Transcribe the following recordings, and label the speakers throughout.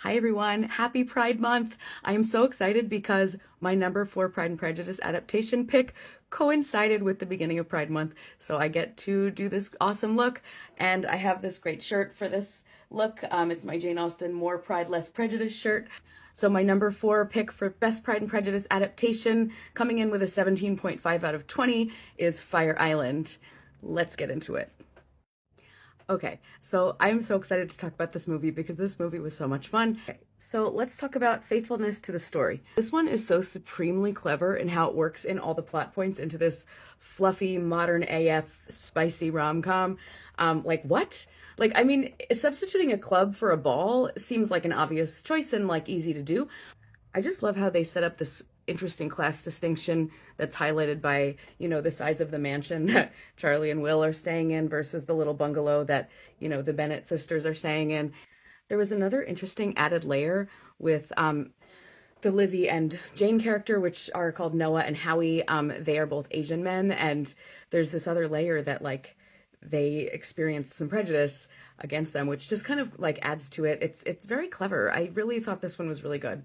Speaker 1: Hi everyone, happy Pride Month! I am so excited because my number 4 Pride and Prejudice adaptation pick coincided with the beginning of Pride Month, so I get to do this awesome look, and I have this great shirt for this look. It's my Jane Austen More Pride, Less Prejudice shirt. So my number 4 pick for Best Pride and Prejudice adaptation, coming in with a 17.5 out of 20, is Fire Island. Let's get into it. Okay, so I'm so excited to talk about this movie because this movie was so much fun. Okay, so let's talk about faithfulness to the story. This one is so supremely clever in how it works in all the plot points into this fluffy, modern AF, spicy rom-com. Like what? Like, I mean, substituting a club for a ball seems like an obvious choice and like easy to do. I just love how they set up this interesting class distinction that's highlighted by, the size of the mansion that Charlie and Will are staying in versus the little bungalow that, the Bennett sisters are staying in. There was another interesting added layer with the Lizzie and Jane character, which are called Noah and Howie. They are both Asian men, and there's this other layer that, like, they experience some prejudice against them, which just kind of like adds to it. It's very clever. I really thought this one was really good.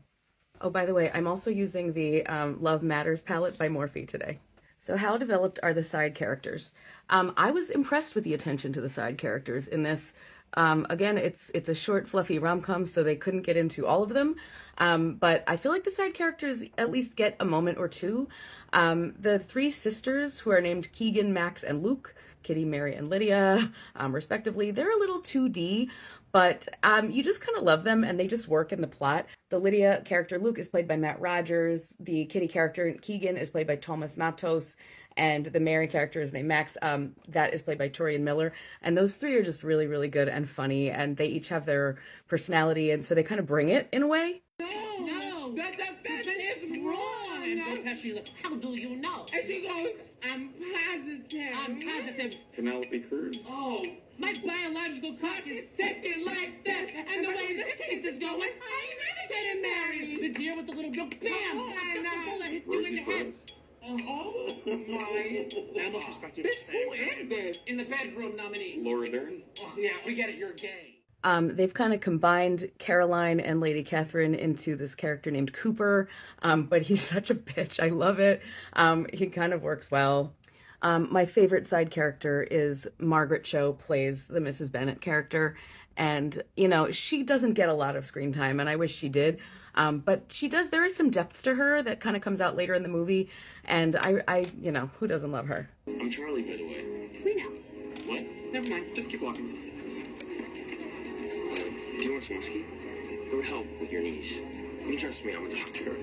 Speaker 1: Oh, by the way, I'm also using the Love Matters palette by Morphe today. So how developed are the side characters? I was impressed with the attention to the side characters in this. Again, it's a short, fluffy rom-com, so they couldn't get into all of them. But I feel like the side characters at least get a moment or two. The three sisters, who are named Keegan, Max, and Luke, Kitty, Mary, and Lydia, respectively, they're a little 2D, but you just kind of love them, and they just work in the plot. The Lydia character, Luke, is played by Matt Rogers. The Kitty character, Keegan, is played by Thomas Matos. And the Mary character is named Max. That is played by Torian Miller. And those three are just really, really good and funny. And they each have their personality. And so they kind of bring it in a way.
Speaker 2: No, that is wrong. And so Pesci, look, how do you know? And she goes, I'm positive.
Speaker 3: Penelope Cruz.
Speaker 2: Oh, my biological clock is ticking like this. And the way this case is going, I ain't never getting married. The deer with the little bill, bam! The bullet hit you in the head. Oh my! Now most respect you. Who is this? In the bedroom nominee.
Speaker 3: Laura Dern.
Speaker 2: Oh yeah, we get it. You're gay.
Speaker 1: They've kind of combined Caroline and Lady Catherine into this character named Cooper, but he's such a bitch. I love it. He kind of works well. My favorite side character is Margaret Cho plays the Mrs. Bennet character. And, she doesn't get a lot of screen time, and I wish she did. But she does. There is some depth to her that kind of comes out later in the movie. And I who doesn't love her?
Speaker 3: I'm Charlie, by the way.
Speaker 2: We know.
Speaker 3: What?
Speaker 2: Never mind.
Speaker 3: Just keep walking. Do you want some whiskey? It would help with your knees. You trust me, I'm a doctor.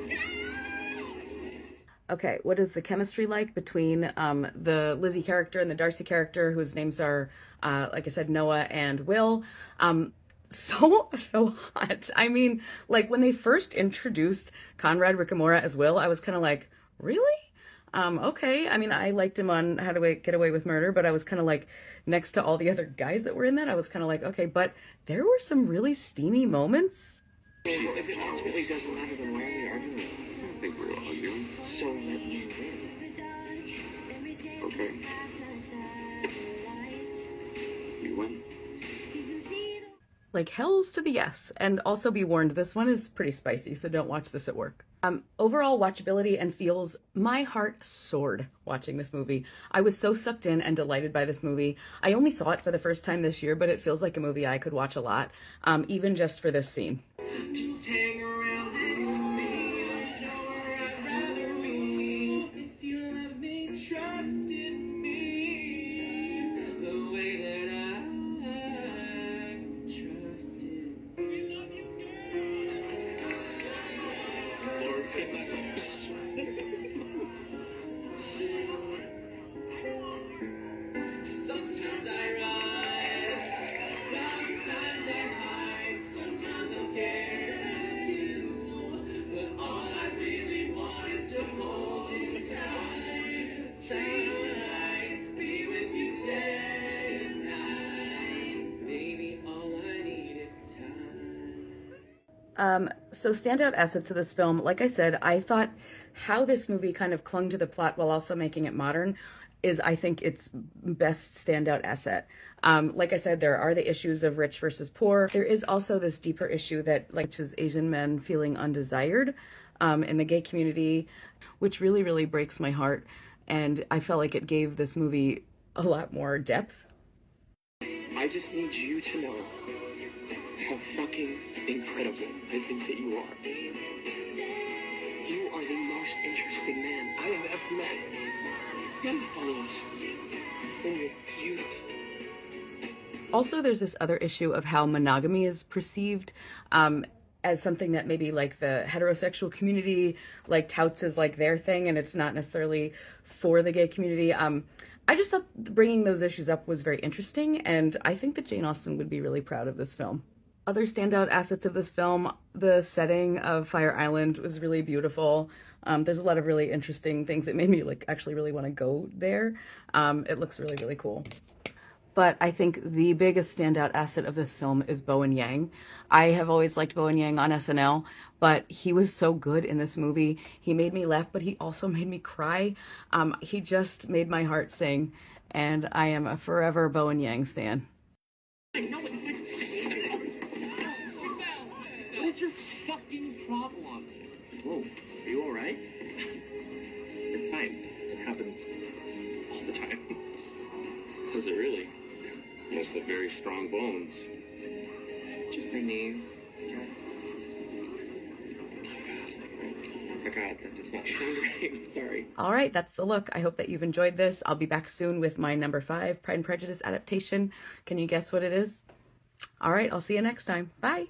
Speaker 1: Okay, what is the chemistry like between the Lizzie character and the Darcy character, whose names are, like I said, Noah and Will? So hot. I mean, like, when they first introduced Conrad Ricamora as Will, I was kind of like, really? Okay. I mean, I liked him on How to Get Away with Murder, but I was kind of like, next to all the other guys that were in that, I was kind of like, okay, but there were some really steamy moments.
Speaker 3: If it ultimately doesn't matter, then why are we arguing? I don't think we're arguing. So let me win. Okay. You win.
Speaker 1: Like, hells to the yes. And also be warned, this one is pretty spicy, so don't watch this at work. Overall watchability and feels, my heart soared watching this movie. I was so sucked in and delighted by this movie. I only saw it for the first time this year, but it feels like a movie I could watch a lot, even just for this scene.
Speaker 2: Just hang around and see a show I'd rather be. If you love me, trust in me. The way that I trusted. We love you, Sometimes I ride, sometimes I hide, sometimes I'm scared of you. But all I really want is to hold you tight, tonight, be with you day and night. Baby, all I need is time.
Speaker 1: So standout assets of this film, like I said, I thought how this movie kind of clung to the plot while also making it modern is, I think, its best standout asset. Like I said, there are the issues of rich versus poor. There is also this deeper issue that, like, is Asian men feeling undesired in the gay community, which really, really breaks my heart. And I felt like it gave this movie a lot more depth.
Speaker 3: I just need you to know how fucking incredible I think that you are. You are the most interesting man I have ever met. You're the funniest. And you're beautiful.
Speaker 1: Also, there's this other issue of how monogamy is perceived as something that maybe like the heterosexual community like touts as like their thing, and it's not necessarily for the gay community. I just thought bringing those issues up was very interesting, and I think that Jane Austen would be really proud of this film. Other standout assets of this film, the setting of Fire Island was really beautiful. There's a lot of really interesting things that made me like actually really want to go there. It looks really, really cool. But I think the biggest standout asset of this film is Bowen Yang. I have always liked Bowen Yang on SNL, but he was so good in this movie. He made me laugh, but he also made me cry. He just made my heart sing, and I am a forever Bowen Yang stan.
Speaker 3: What is your fucking problem? Whoa, are you alright? It's fine. It happens all the time. Does it really? Must have very strong bones. Just my knees, yes. Oh god, that does not sound right. Sorry.
Speaker 1: All right, that's the look. I hope that you've enjoyed this. I'll be back soon with my number 5 Pride and Prejudice adaptation. Can you guess what it is? All right, I'll see you next time. Bye.